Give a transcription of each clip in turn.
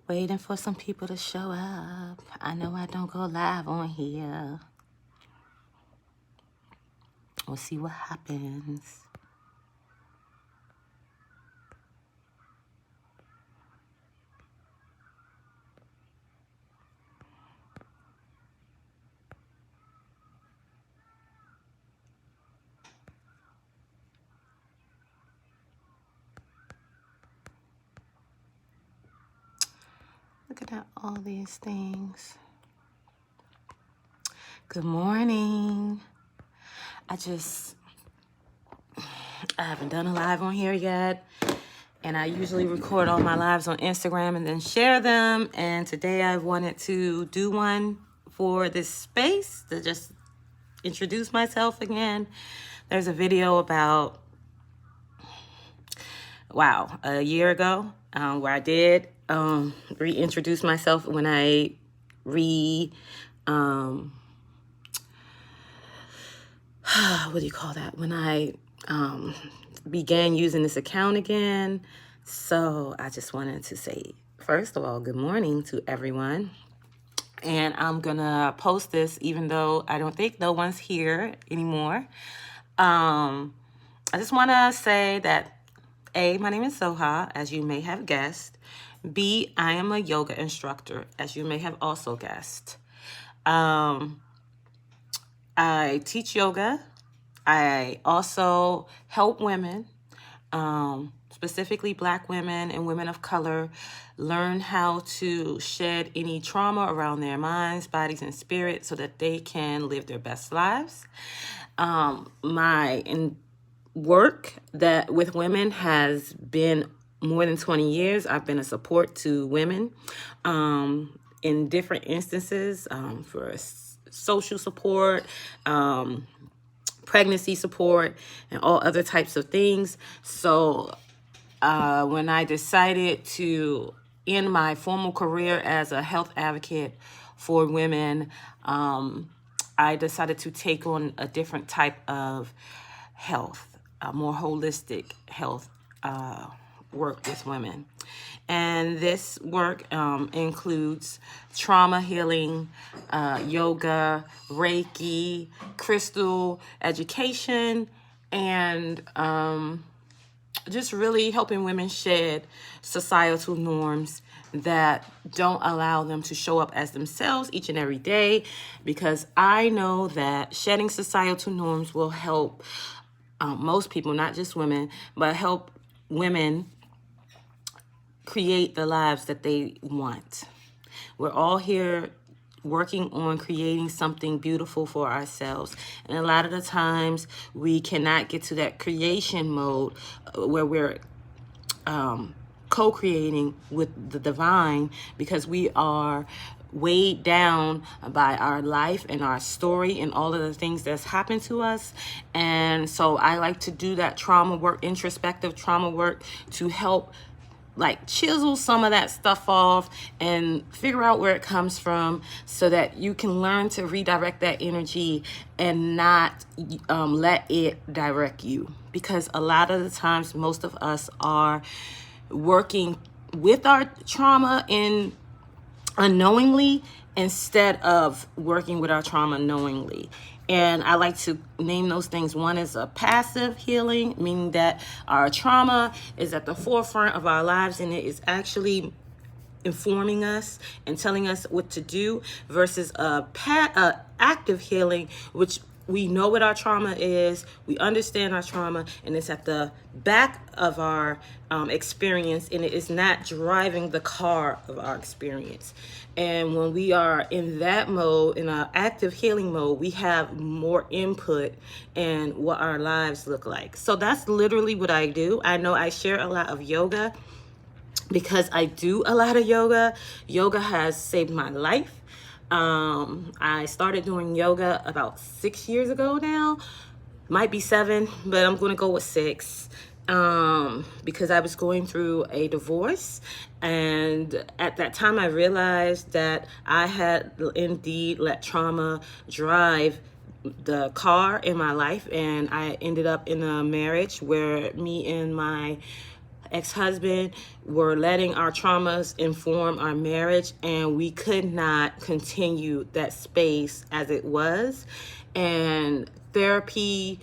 Waiting for some people to show up. I know I don't go live on here. We'll see what happens. Looking at all these things. Good morning. I haven't done a live on here yet. And I usually record all my lives on Instagram and then share them. And today I wanted to do one for this space to just introduce myself again. There's a video about, a year ago where I did reintroduce myself when I when I began using this account again. So I just wanted to say, first of all, good morning to everyone. And I'm gonna post this even though I don't think no one's here anymore. I just wanna say that A, my name is Zoha, as you may have guessed. B, I am a yoga instructor, as you may have also guessed. I teach yoga. I also help women, specifically Black women and women of color, learn how to shed any trauma around their minds, bodies, and spirit so that they can live their best lives. My work that with women has been more than 20 years. I've been a support to women in different instances for social support, pregnancy support, and all other types of things. So when I decided to end my formal career as a health advocate for women, I decided to take on a different type of health, a more holistic health work with women. And this work includes trauma healing, yoga, Reiki, crystal education, and just really helping women shed societal norms that don't allow them to show up as themselves each and every day, because I know that shedding societal norms will help most people, not just women, but help women create the lives that they want. We're all here working on creating something beautiful for ourselves. And a lot of the times we cannot get to that creation mode where we're co-creating with the divine, because we are weighed down by our life and our story and all of the things that's happened to us. And so I like to do that trauma work, introspective trauma work, to help chisel some of that stuff off and figure out where it comes from, so that you can learn to redirect that energy and not let it direct you. Because a lot of the times, most of us are working with our trauma unknowingly instead of working with our trauma knowingly. And I like to name those things. One is a passive healing, meaning that our trauma is at the forefront of our lives and it is actually informing us and telling us what to do, versus a active healing, which we know what our trauma is, we understand our trauma, and it's at the back of our experience, and it is not driving the car of our experience. And when we are in that mode, in our active healing mode, we have more input in what our lives look like. So that's literally what I do. I know I share a lot of yoga because I do a lot of yoga. Yoga has saved my life. I started doing yoga about 6 years ago now. Might be 7, but I'm going to go with 6. Because I was going through a divorce. And at that time, I realized that I had indeed let trauma drive the car in my life. And I ended up in a marriage where me and my ex-husband were letting our traumas inform our marriage, and we could not continue that space as it was. And therapy,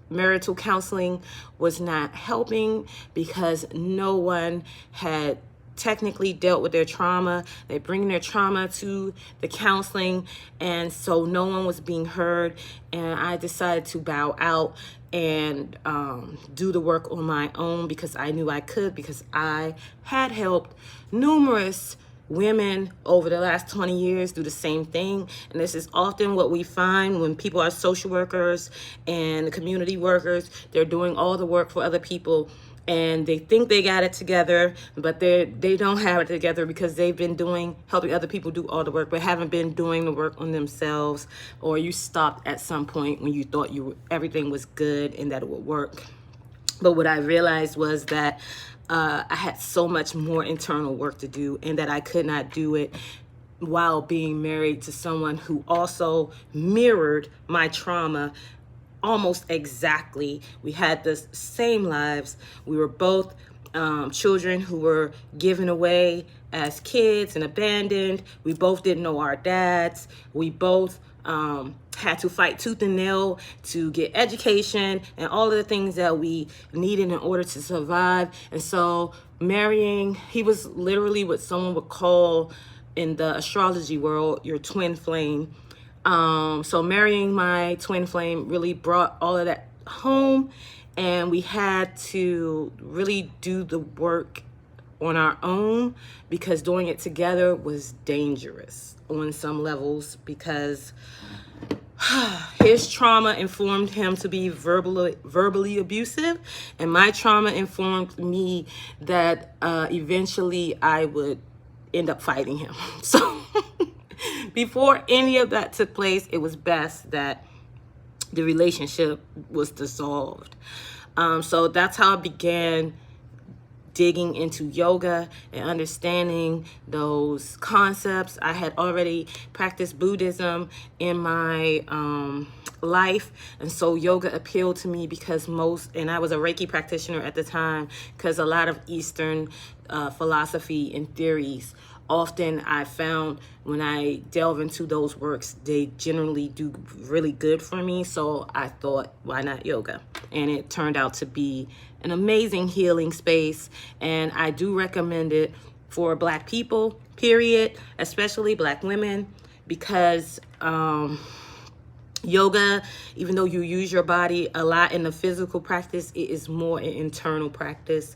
marital counseling was not helping because no one had technically dealt with their trauma. They bring their trauma to the counseling, and so no one was being heard. And I decided to bow out and do the work on my own because I knew I could, because I had helped numerous women over the last 20 years do the same thing. And this is often what we find when people are social workers and community workers. They're doing all the work for other people, and they think they got it together, but they don't have it together because they've been helping other people do all the work, but haven't been doing the work on themselves. Or you stopped at some point when you thought everything was good and that it would work. But what I realized was that I had so much more internal work to do, and that I could not do it while being married to someone who also mirrored my trauma almost exactly. We had the same lives. We were both children who were given away as kids and abandoned. We both didn't know our dads. We both had to fight tooth and nail to get education and all of the things that we needed in order to survive. And so marrying, he was literally what someone would call in the astrology world your twin flame. So marrying my twin flame really brought all of that home, and we had to really do the work on our own because doing it together was dangerous on some levels, because his trauma informed him to be verbally abusive, and my trauma informed me that eventually I would end up fighting him. So before any of that took place, it was best that the relationship was dissolved. So that's how I began digging into yoga and understanding those concepts. I had already practiced Buddhism in my life, and so yoga appealed to me because and I was a Reiki practitioner at the time, because a lot of Eastern philosophy and theories, often I found when I delve into those works, they generally do really good for me. So I thought, why not yoga? And it turned out to be an amazing healing space. And I do recommend it for Black people, period, especially Black women, because yoga, even though you use your body a lot in the physical practice, it is more an internal practice.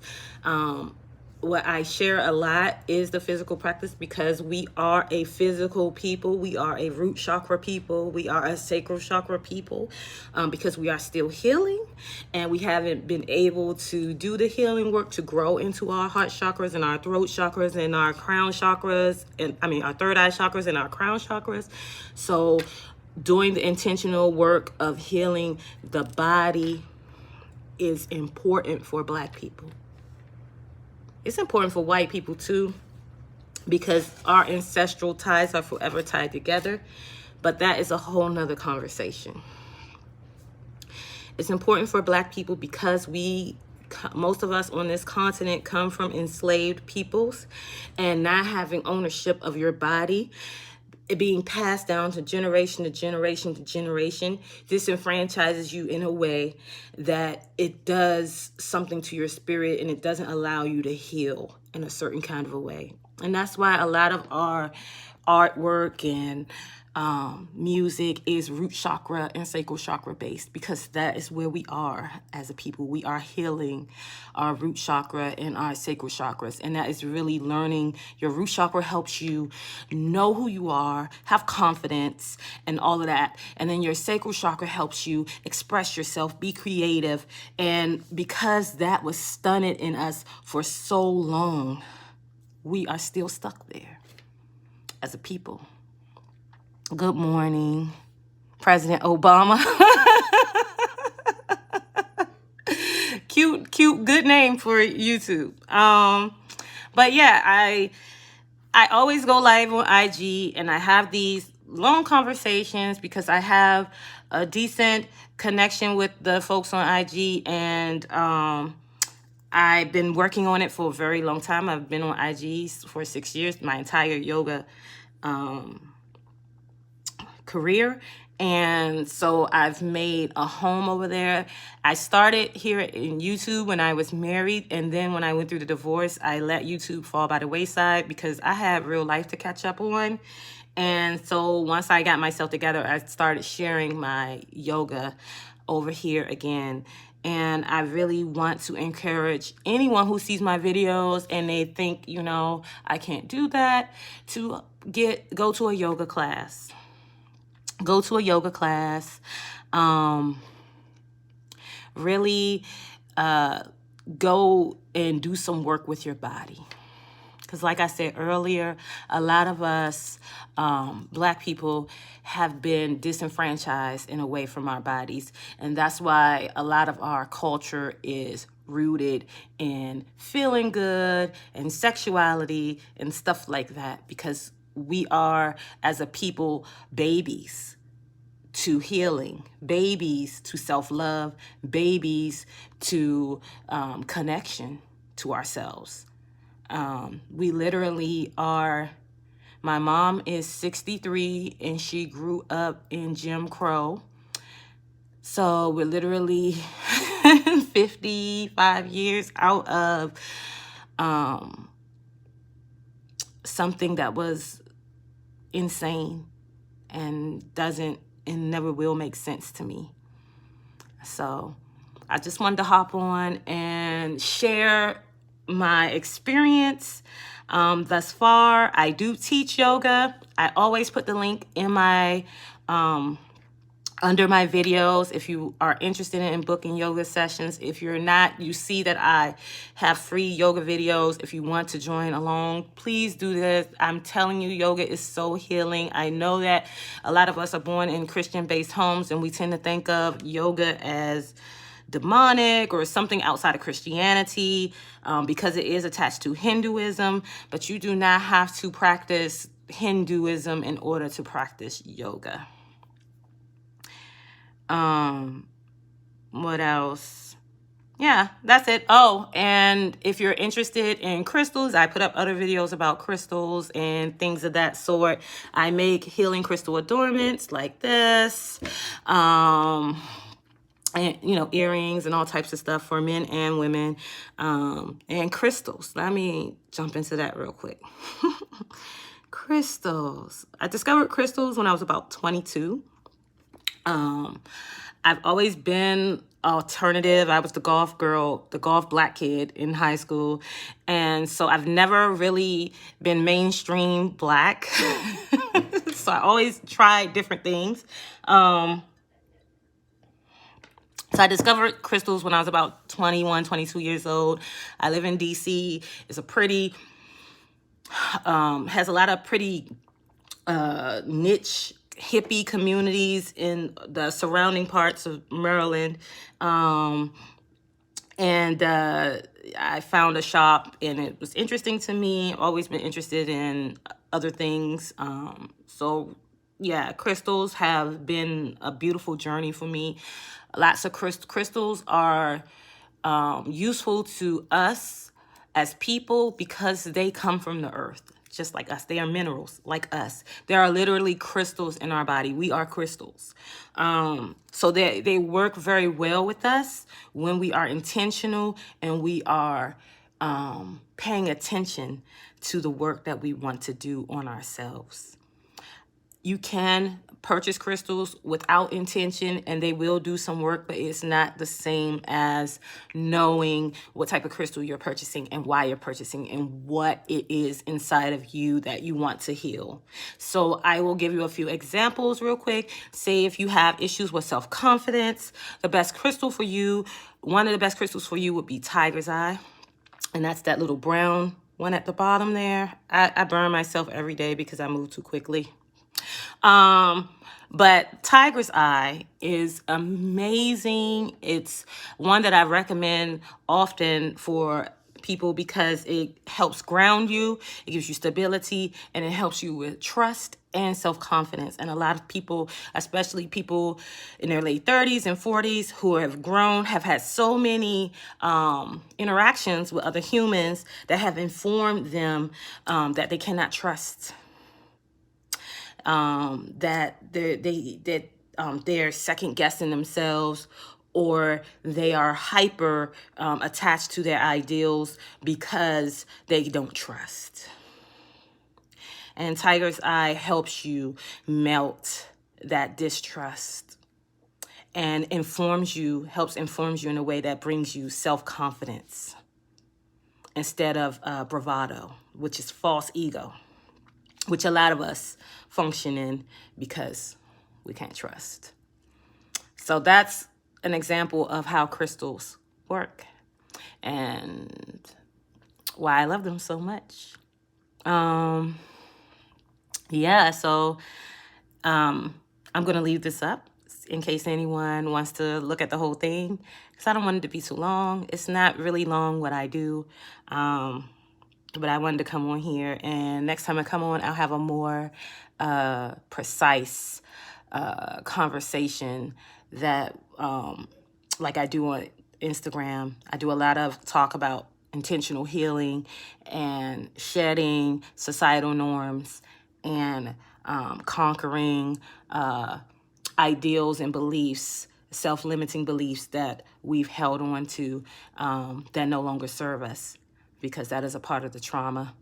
What I share a lot is the physical practice, because we are a physical people. We are a root chakra people. We are a sacral chakra people, because we are still healing, and we haven't been able to do the healing work to grow into our heart chakras and our throat chakras and our crown chakras, and our third eye chakras and our crown chakras. So doing the intentional work of healing the body is important for Black people. It's important for white people too, because our ancestral ties are forever tied together, but that is a whole nother conversation. It's important for Black people because most of us on this continent come from enslaved peoples, and not having ownership of your body, it being passed down to generation to generation to generation, disenfranchises you in a way that it does something to your spirit, and it doesn't allow you to heal in a certain kind of a way. And that's why a lot of our artwork and music is root chakra and sacral chakra based, because that is where we are as a people. We are healing our root chakra and our sacral chakras, and that is really learning. Your root chakra helps you know who you are, have confidence, and all of that. And then your sacral chakra helps you express yourself, be creative. And because that was stunted in us for so long, we are still stuck there as a people. Good morning, President Obama. Cute, good name for YouTube. But yeah, I always go live on IG, and I have these long conversations because I have a decent connection with the folks on IG, and I've been working on it for a very long time. I've been on IG for 6 years, my entire yoga career. And so I've made a home over there. I started here in YouTube when I was married. And then when I went through the divorce, I let YouTube fall by the wayside because I had real life to catch up on. And so once I got myself together, I started sharing my yoga over here again. And I really want to encourage anyone who sees my videos and they think, you know, I can't do that, to go to a yoga class. Go to a yoga class. Really go and do some work with your body. Because like I said earlier, a lot of us Black people have been disenfranchised and away from our bodies. And that's why a lot of our culture is rooted in feeling good and sexuality and stuff like that. Because we are, as a people, babies to healing, babies to self-love, babies to connection to ourselves. We literally are, my mom is 63 and she grew up in Jim Crow. So we're literally 55 years out of something that was insane and doesn't and never will make sense to me. So I just wanted to hop on and share my experience thus far. I do teach yoga. I always put the link in my under my videos if you are interested in booking yoga sessions. If you're not, you see that I have free yoga videos. If you want to join along, please do this. I'm telling you, yoga is so healing. I know that a lot of us are born in Christian-based homes and we tend to think of yoga as demonic or something outside of Christianity because it is attached to Hinduism, but you do not have to practice Hinduism in order to practice yoga. What else? Yeah, that's it. Oh, and if you're interested in crystals, I put up other videos about crystals and things of that sort. I make healing crystal adornments like this. And, you know, earrings and all types of stuff for men and women, and crystals. Let me jump into that real quick. Crystals. I discovered crystals when I was about 22. I've always been alternative. I was the golf girl, the golf Black kid in high school. And so I've never really been mainstream Black. So I always tried different things. So I discovered crystals when I was about 21, 22 years old. I live in DC. It's a pretty, has a lot of pretty niche hippie communities in the surrounding parts of Maryland. And I found a shop and it was interesting to me. I've always been interested in other things. So yeah, crystals have been a beautiful journey for me. Lots of crystals are useful to us as people because they come from the earth, just like us. They are minerals like us. There are literally crystals in our body. We are crystals. So they work very well with us when we are intentional and we are paying attention to the work that we want to do on ourselves. You can purchase crystals without intention and they will do some work, but it's not the same as knowing what type of crystal you're purchasing and why you're purchasing and what it is inside of you that you want to heal. So I will give you a few examples real quick. Say if you have issues with self-confidence, the best crystal for you, one of the best crystals for you would be tiger's eye. And that's that little brown one at the bottom there. I burn myself every day because I move too quickly. But tiger's eye is amazing. It's one that I recommend often for people because it helps ground you, it gives you stability, and it helps you with trust and self-confidence. And a lot of people, especially people in their late 30s and 40s who have grown, have had so many interactions with other humans that have informed them that they cannot trust, that they're second guessing themselves, or they are hyper attached to their ideals because they don't trust. And Tiger's Eye helps you melt that distrust and helps inform you in a way that brings you self-confidence instead of bravado, which is false ego, which a lot of us function in because we can't trust. So that's an example of how crystals work and why I love them so much. Yeah, so I'm going to leave this up in case anyone wants to look at the whole thing, because I don't want it to be too long. It's not really long what I do, but I wanted to come on here, and next time I come on, I'll have a more precise conversation that, like I do on Instagram. I do a lot of talk about intentional healing and shedding societal norms and conquering ideals and beliefs, self-limiting beliefs that we've held on to that no longer serve us, because that is a part of the trauma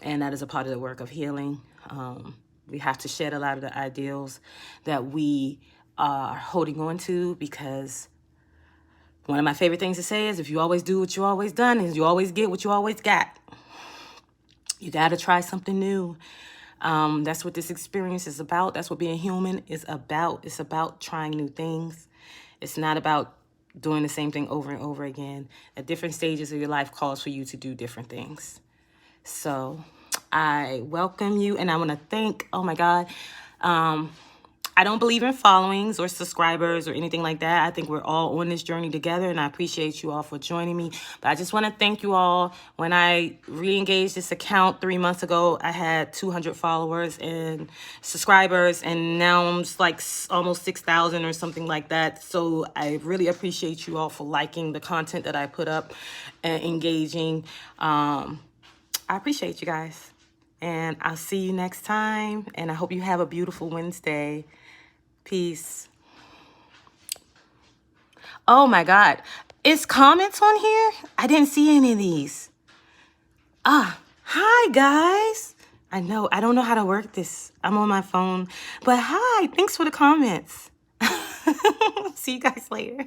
and that is a part of the work of healing. We have to shed a lot of the ideals that we are holding on to, because one of my favorite things to say is, if you always do what you always done, is you always get what you always got. You got to try something new. That's what this experience is about. That's what being human is about. It's about trying new things. It's not about doing the same thing over and over again. At different stages of your life calls for you to do different things. So I welcome you, and I want to thank, oh my God, I don't believe in followings or subscribers or anything like that. I think we're all on this journey together, and I appreciate you all for joining me. But I just want to thank you all. When I re-engaged this account 3 months ago, I had 200 followers and subscribers, and now I'm just like almost 6,000 or something like that. So I really appreciate you all for liking the content that I put up and engaging. I appreciate you guys, and I'll see you next time, and I hope you have a beautiful Wednesday. Peace. Oh my God. Is comments on here? I didn't see any of these. Hi guys. I don't know how to work this. I'm on my phone. But hi, thanks for the comments. See you guys later.